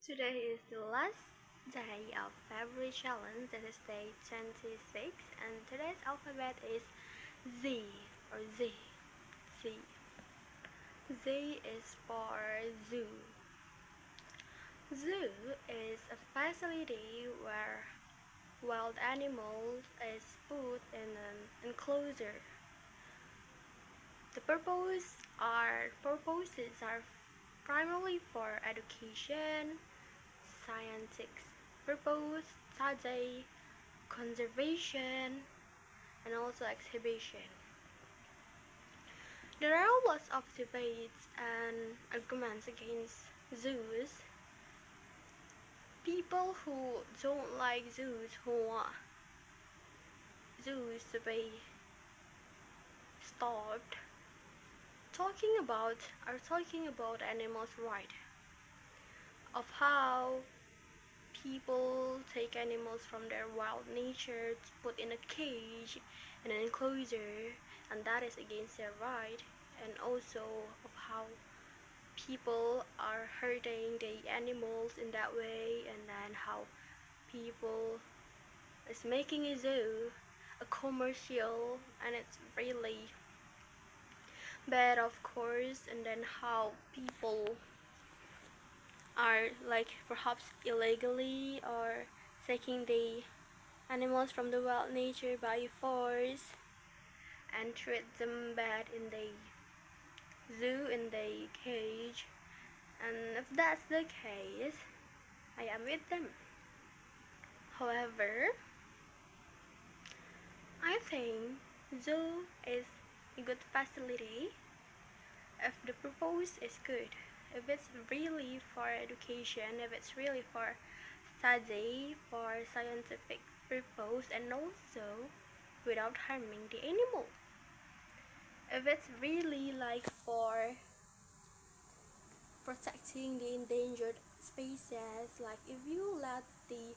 Today is the last day of February challenge, that is day 26, and today's alphabet is Z or Z. Z. Z is for zoo. Zoo is a facility where wild animals is put in an enclosure. The purposes are primarily for education, scientific purpose, study, conservation, and also exhibition. There are lots of debates and arguments against zoos. People who don't like zoos, who want zoos to be stopped, talking about animals' right, of how people take animals from their wild nature to put in a cage, in an enclosure, and that is against their right, and also of how people are hurting the animals in that way, and then how people is making a zoo a commercial, and it's really bad, of course, and then how people are like perhaps illegally or taking the animals from the wild nature by force and treat them bad in the zoo, in the cage. And if that's the case, I am with them. However, I think zoo is a good facility if the purpose is good, if it's really for education, if it's really for study, for scientific purpose, and also without harming the animal. If it's really like for protecting the endangered species, like if you let the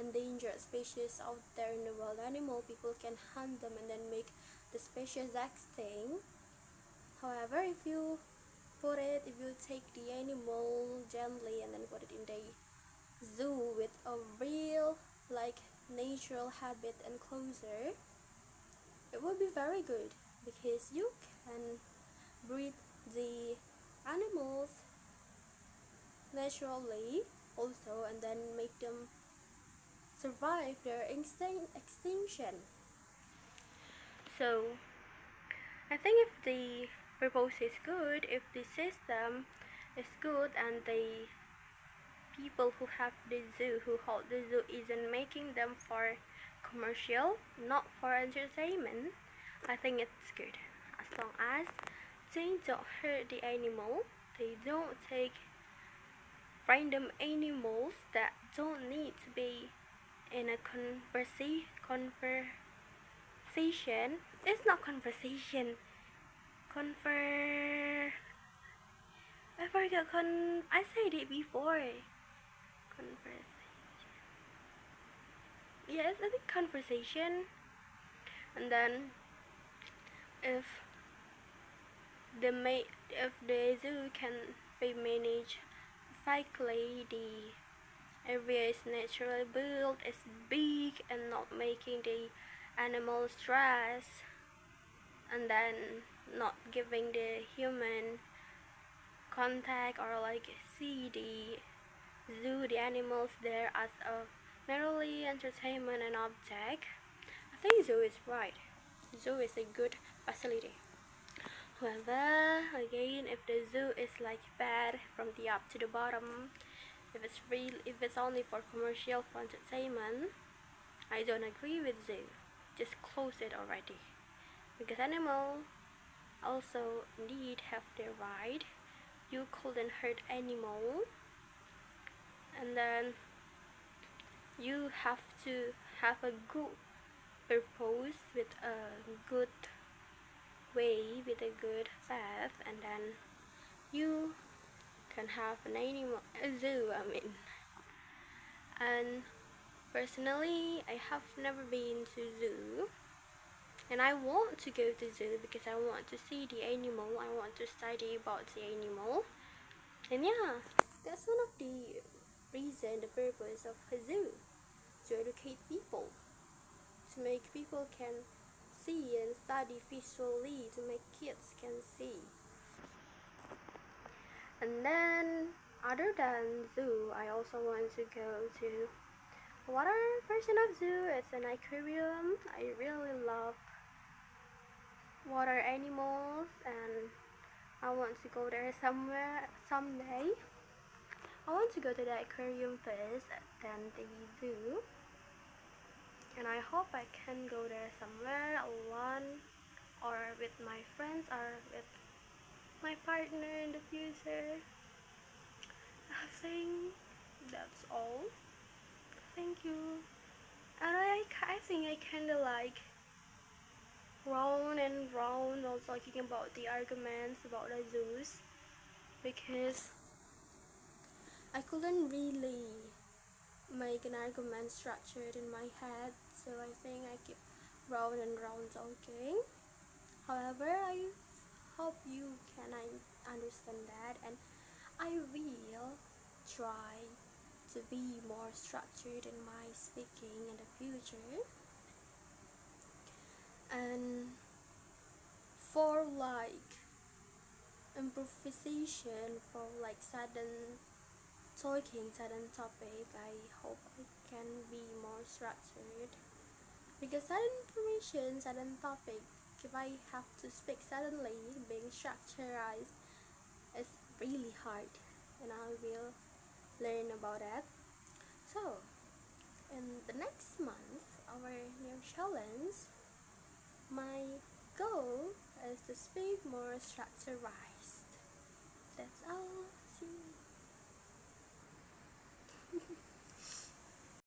endangered species out there in the wild animal, people can hunt them and then make the species extinct. However, if you take the animal gently and then put it in the zoo with a real like natural habit enclosure, it will be very good because you can breed the animals naturally also, and then make them survive their extinction. So I think if the purpose is good, if the system is good, and the people who have the zoo, who hold the zoo, isn't making them for commercial, not for entertainment, I think it's good. As long as they don't hurt the animal, they don't take random animals that don't need to be in a conversation. It's not conversation. Conver. I forgot. I said it before. Conversation. Yes, I think conversation. And then if if the zoo can be managed perfectly, the area is naturally built, is big, and not making the animals stress, and then not giving the human contact or like see the zoo, the animals there as a merely entertainment and object. I think zoo is right. Zoo is a good facility. However, again, if the zoo is like bad from the up to the bottom, if it's only for commercial, for entertainment, I don't agree with zoo. Just close it already. Because animals also indeed have their right. You couldn't hurt animal, and then you have to have a good purpose with a good way, with a good path, and then you can have an animal, a zoo, I mean. And personally, I have never been to zoo, and I want to go to zoo because I want to see the animal, I want to study about the animal. And yeah, that's one of the reason, the purpose of a zoo, to educate people, to make people can see and study visually, to make kids can see. And then, other than zoo, I also want to go to water version of zoo. It's an aquarium. I really love water animals, and I want to go there somewhere someday. I want to go to the aquarium first, then the zoo, and I hope I can go there somewhere alone or with my friends or with my partner in the future. I think that's all. Thank you. And I think I kinda like round and round also talking about the arguments about the zoos, because I couldn't really make an argument structured in my head, so I think I keep round and round talking. However, I hope you can understand that, and I will try to be more structured in my speaking in the future. And for like improvisation, for like sudden talking, sudden topic, I hope I can be more structured, because sudden information, sudden topic, if I have to speak suddenly, being structured is really hard, and I will learn about that. So in the next month, our new challenge, my goal is to speak more structurized. That's all.